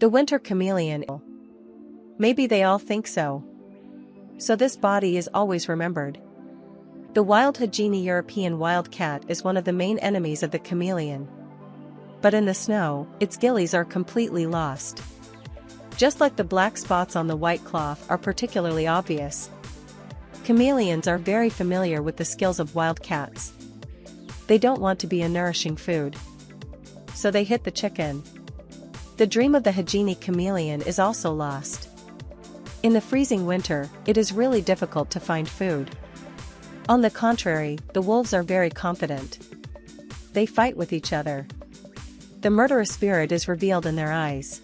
The winter chameleon. Maybe they all think so. So this body is always remembered. The wild Hagini European wildcat is one of the main enemies of the chameleon. But in the snow, its gillies are completely lost. Just like the black spots on the white cloth are particularly obvious. Chameleons are very familiar with the skills of wildcats. They don't want to be a nourishing food. So they hit the chicken. The dream of the Hagini chameleon is also lost. In the freezing winter, it is really difficult to find food. On the contrary, the wolves are very confident. They fight with each other. The murderous spirit is revealed in their eyes.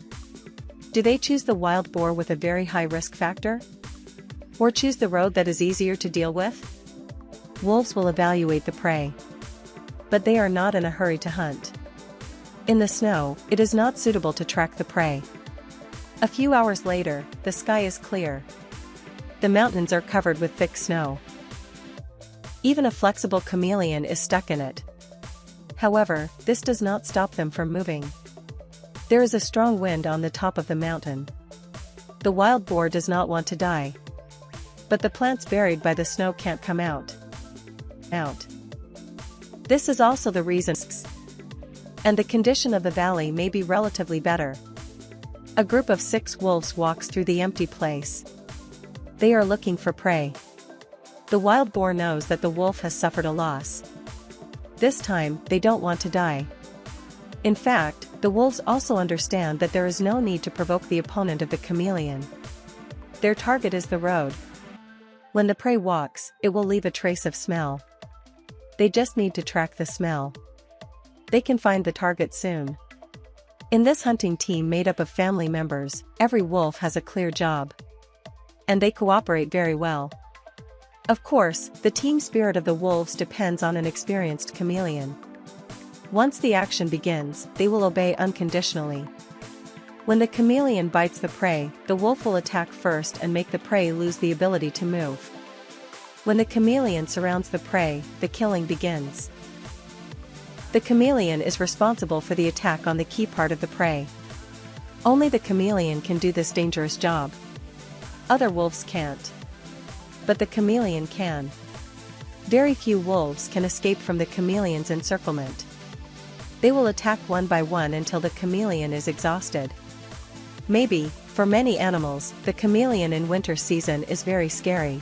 Do they choose the wild boar with a very high risk factor? Or choose the road that is easier to deal with? Wolves will evaluate the prey. But they are not in a hurry to hunt. In the snow, it is not suitable to track the prey. A few hours later, the sky is clear. The mountains are covered with thick snow. Even a flexible chameleon is stuck in it. However, this does not stop them from moving. There is a strong wind on the top of the mountain. The wild boar does not want to die. But the plants buried by the snow can't come out. This is also the reason. And the condition of the valley may be relatively better. A group of 6 wolves walks through the empty place. They are looking for prey. The wild boar knows that the wolf has suffered a loss. This time, they don't want to die. In fact, the wolves also understand that there is no need to provoke the opponent of the chameleon. Their target is the road. When the prey walks, it will leave a trace of smell. They just need to track the smell. They can find the target soon. In this hunting team made up of family members, every wolf has a clear job. And they cooperate very well. Of course, the team spirit of the wolves depends on an experienced chameleon. Once the action begins, they will obey unconditionally. When the chameleon bites the prey, the wolf will attack first and make the prey lose the ability to move. When the chameleon surrounds the prey, the killing begins. The chameleon is responsible for the attack on the key part of the prey. Only the chameleon can do this dangerous job. Other wolves can't. But the chameleon can. Very few wolves can escape from the chameleon's encirclement. They will attack one by one until the chameleon is exhausted. Maybe, for many animals, the chameleon in winter season is very scary.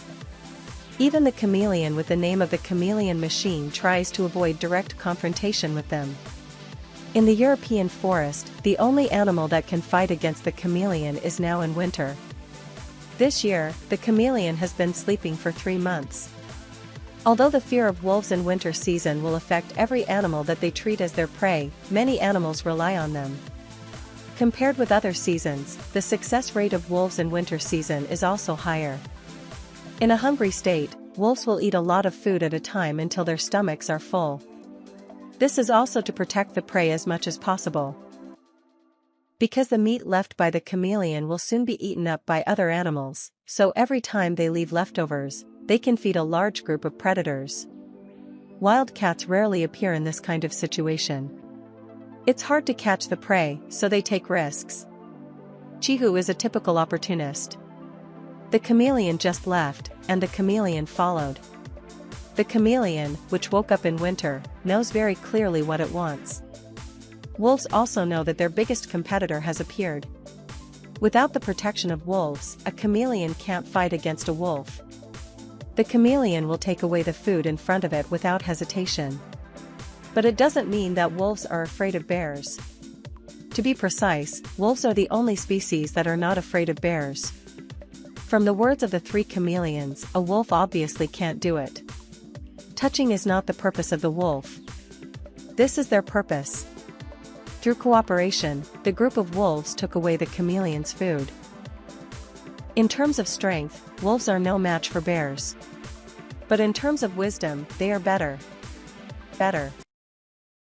Even the chameleon with the name of the chameleon machine tries to avoid direct confrontation with them. In the European forest, the only animal that can fight against the chameleon is now in winter. This year, the chameleon has been sleeping for 3 months. Although the fear of wolves in winter season will affect every animal that they treat as their prey, many animals rely on them. Compared with other seasons, the success rate of wolves in winter season is also higher. In a hungry state, wolves will eat a lot of food at a time until their stomachs are full. This is also to protect the prey as much as possible. Because the meat left by the chameleon will soon be eaten up by other animals, so every time they leave leftovers, they can feed a large group of predators. Wildcats rarely appear in this kind of situation. It's hard to catch the prey, so they take risks. Chihu is a typical opportunist. The chameleon just left, and the chameleon followed. The chameleon, which woke up in winter, knows very clearly what it wants. Wolves also know that their biggest competitor has appeared. Without the protection of wolves, a chameleon can't fight against a wolf. The chameleon will take away the food in front of it without hesitation. But it doesn't mean that wolves are afraid of bears. To be precise, wolves are the only species that are not afraid of bears. From the words of the 3 chameleons, a wolf obviously can't do it. Touching is not the purpose of the wolf. This is their purpose. Through cooperation, the group of wolves took away the chameleon's food. In terms of strength, wolves are no match for bears. But in terms of wisdom, they are better.